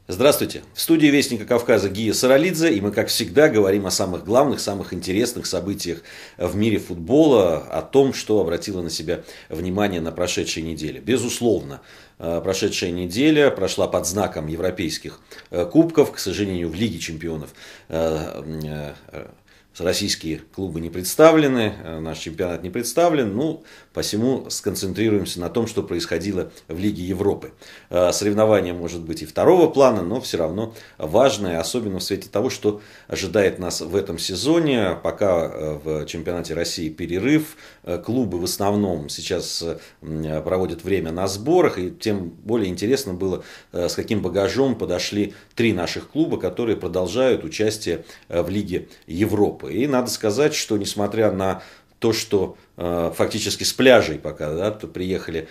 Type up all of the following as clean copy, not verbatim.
Здравствуйте! В студии Вестника Кавказа Гия Саралидзе, и мы, как всегда, говорим о самых главных, самых интересных событиях в мире футбола, о том, что обратило на себя внимание на прошедшей неделе. Безусловно, прошедшая неделя прошла под знаком европейских кубков. К сожалению, в Лиге чемпионов российские клубы не представлены, наш чемпионат не представлен, посему сконцентрируемся на том, что происходило в Лиге Европы. Соревнование может быть и второго плана, но все равно важное, особенно в свете того, что ожидает нас в этом сезоне. Пока в чемпионате России перерыв, клубы в основном сейчас проводят время на сборах, и тем более интересно было, с каким багажом подошли три наших клуба, которые продолжают участие в Лиге Европы. И надо сказать, что несмотря на то, что фактически с пляжей пока приехали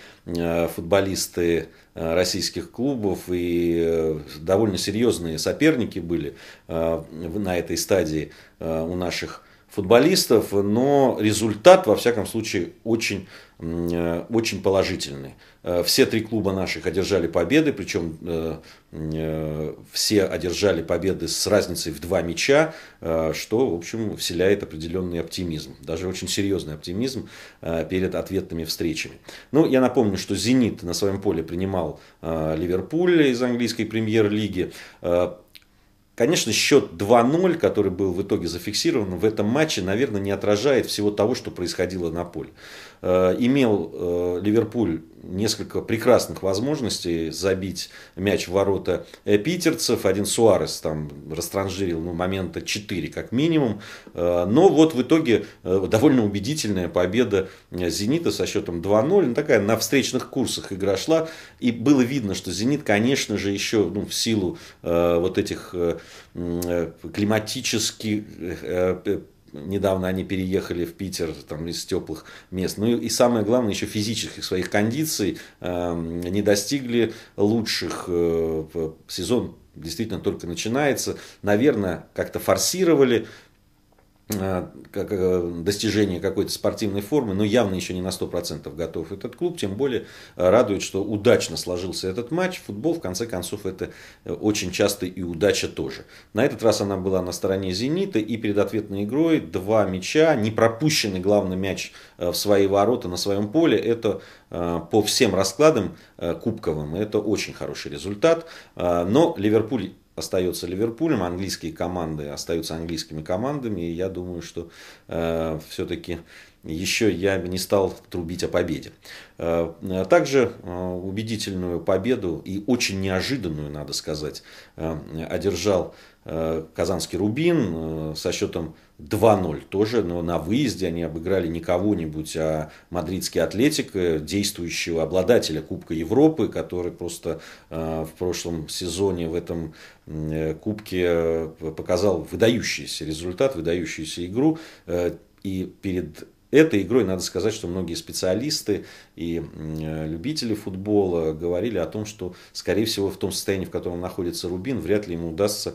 футболисты российских клубов, и довольно серьезные соперники были на этой стадии у наших футболистов, но результат, во всяком случае, очень положительный. Все три клуба наших одержали победы, причем все одержали победы с разницей в 2 мяча, что, в общем, вселяет определенный оптимизм, даже очень серьезный оптимизм перед ответными встречами. Я напомню, что «Зенит» на своем поле принимал Ливерпуль из английской премьер-лиги. Конечно, счет 2-0, который был в итоге зафиксирован в этом матче, наверное, не отражает всего того, что происходило на поле. Имел Ливерпуль несколько прекрасных возможностей забить мяч в ворота питерцев. Один Суарес там растранжирил момента 4 как минимум. Но вот в итоге довольно убедительная победа «Зенита» со счетом 2-0. Такая на встречных курсах игра шла. И было видно, что «Зенит», конечно же, еще в силу вот этих климатических... Недавно они переехали в Питер из теплых мест. И самое главное, еще физических своих кондиций не достигли лучших. Сезон действительно только начинается. Наверное, как-то форсировали достижение какой-то спортивной формы, но явно еще не на 100% готов этот клуб. Тем более радует, что удачно сложился этот матч. Футбол, в конце концов, это очень часто и удача тоже. На этот раз она была на стороне «Зенита», и перед ответной игрой 2 мяча, не пропущенный главный мяч в свои ворота на своем поле. Это по всем раскладам кубковым, это очень хороший результат. Но Ливерпуль остается Ливерпулем, английские команды остаются английскими командами, и я думаю, что все-таки еще я не стал трубить о победе. Также убедительную победу, и очень неожиданную, надо сказать, одержал казанский «Рубин» со счетом 2-0 тоже, но на выезде они обыграли не кого-нибудь, а мадридский «Атлетико», действующего обладателя Кубка Европы, который просто в прошлом сезоне в этом кубке показал выдающийся результат, выдающуюся игру. И перед этой игрой надо сказать, что многие специалисты и любители футбола говорили о том, что, скорее всего, в том состоянии, в котором находится «Рубин», вряд ли ему удастся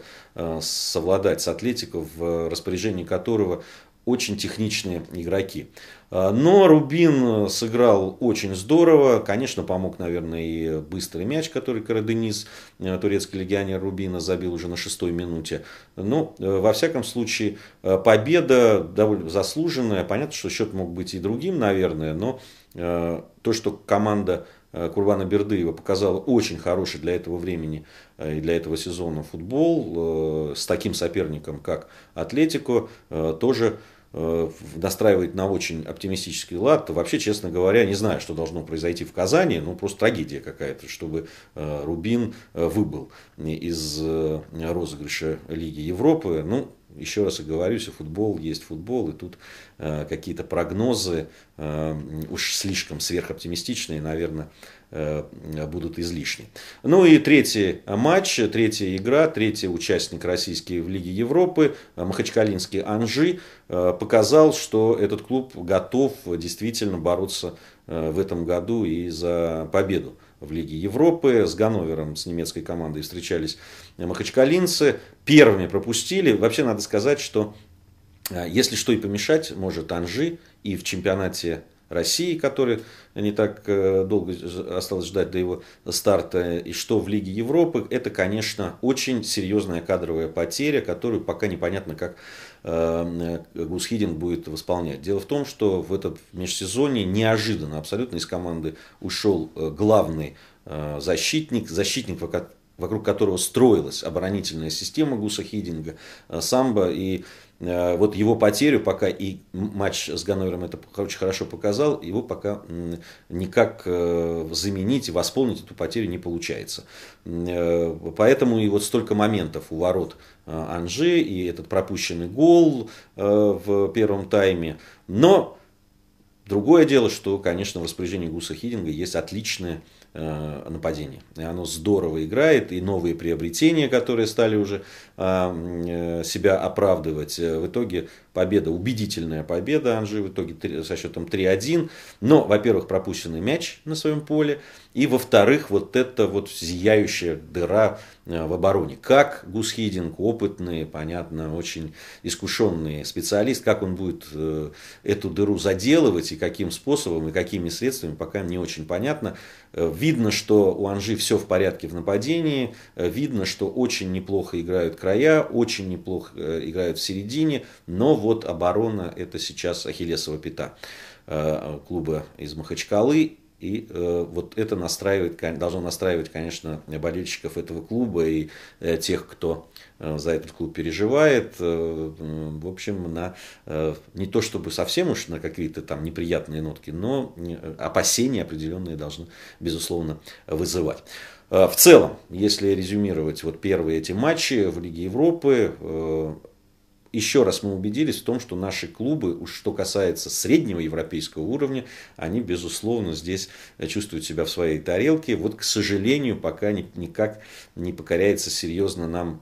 совладать с «Атлетико», в распоряжении которого очень техничные игроки. Но «Рубин» сыграл очень здорово. Конечно, помог, наверное, и быстрый мяч, который Карадениз, турецкий легионер «Рубина», забил уже на 6-й минуте. Но, во всяком случае, победа довольно заслуженная. Понятно, что счет мог быть и другим, наверное, но то, что команда Курбана Бердыева показала очень хороший для этого времени и для этого сезона футбол с таким соперником, как «Атлетико», тоже настраивает на очень оптимистический лад. Вообще, честно говоря, не знаю, что должно произойти в Казани. Просто трагедия какая-то, чтобы «Рубин» выбыл из розыгрыша Лиги Европы. Еще раз оговорюсь, футбол есть футбол, и тут какие-то прогнозы уж слишком сверхоптимистичные, наверное, будут излишни. И третий матч, третья игра, третий участник российский в Лиге Европы, махачкалинский «Анжи», показал, что этот клуб готов действительно бороться в этом году и за победу в Лиге Европы. С Ганновером, с немецкой командой, встречались махачкалинцы. Первыми пропустили. Вообще надо сказать, что если что и помешать может «Анжи» и в чемпионате России, который не так долго осталось ждать до его старта, и что в Лиге Европы, это, конечно, очень серьезная кадровая потеря, которую пока непонятно, как Гус Хидинг будет восполнять. Дело в том, что в этом межсезонье неожиданно абсолютно из команды ушел главный защитник, вокруг которого строилась оборонительная система Гуса Хидинга, Самбо. И вот его потерю пока, и матч с Ганновером это очень хорошо показал, его пока никак заменить и восполнить эту потерю не получается. Поэтому и вот столько моментов у ворот Анжи, и этот пропущенный гол в первом тайме. Но другое дело, что, конечно, в распоряжении Гуса Хидинга есть отличное нападение. И оно здорово играет, и новые приобретения, которые стали уже себя оправдывать. В итоге победа, убедительная победа Анжи, в итоге со счетом 3-1. Но, во-первых, пропущенный мяч на своем поле, и, во-вторых, вот эта вот зияющая дыра в обороне. Как Гус Хидинг, опытный, понятно, очень искушенный специалист, как он будет эту дыру заделывать, и каким способом, и какими средствами, пока не очень понятно. Видно, что у Анжи все в порядке в нападении, видно, что очень неплохо играют края, очень неплохо играют в середине, но вот оборона — это сейчас ахиллесова пята клуба из Махачкалы. И вот это должно настраивать, конечно, болельщиков этого клуба и тех, кто за этот клуб переживает, в общем, не то чтобы совсем уж на какие-то там неприятные нотки, но опасения определенные должны, безусловно, вызывать. В целом, если резюмировать вот первые эти матчи в Лиге Европы, еще раз мы убедились в том, что наши клубы, уж что касается среднего европейского уровня, они, безусловно, здесь чувствуют себя в своей тарелке. Вот, к сожалению, пока никак не покоряется серьезно нам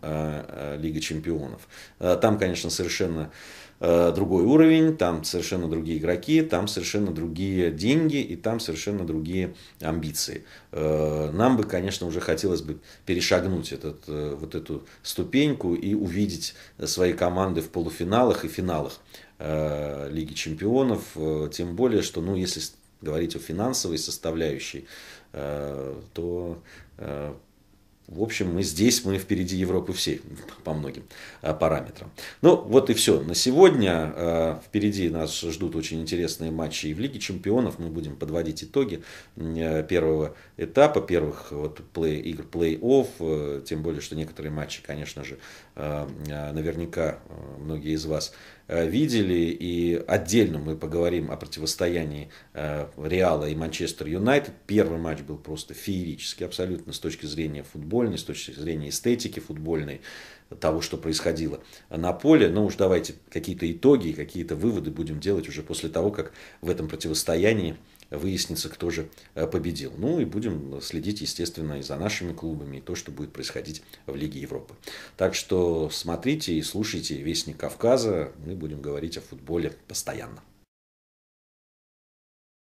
Лига Чемпионов. Там, конечно, совершенно другой уровень, там совершенно другие игроки, там совершенно другие деньги и там совершенно другие амбиции. Нам бы, конечно, уже хотелось бы перешагнуть вот эту ступеньку и увидеть свои команды в полуфиналах и финалах Лиги Чемпионов. Тем более, что, ну, если говорить о финансовой составляющей, то в общем, мы впереди Европы всей по многим параметрам. Ну, вот и все на сегодня. Впереди нас ждут очень интересные матчи и в Лиге Чемпионов. Мы будем подводить итоги первого этапа, первых вот игр плей-офф. Тем более, что некоторые матчи, конечно же, наверняка многие из вас видели. И отдельно мы поговорим о противостоянии Реала и Манчестер Юнайтед. Первый матч был просто феерический абсолютно с точки зрения футбольной, с точки зрения эстетики футбольной, того, что происходило на поле. Но уж давайте какие-то итоги, какие-то выводы будем делать уже после того, как в этом противостоянии выяснится, кто же победил. Ну и будем следить, естественно, и за нашими клубами, и то, что будет происходить в Лиге Европы. Так что смотрите и слушайте «Вестник Кавказа». Мы будем говорить о футболе постоянно.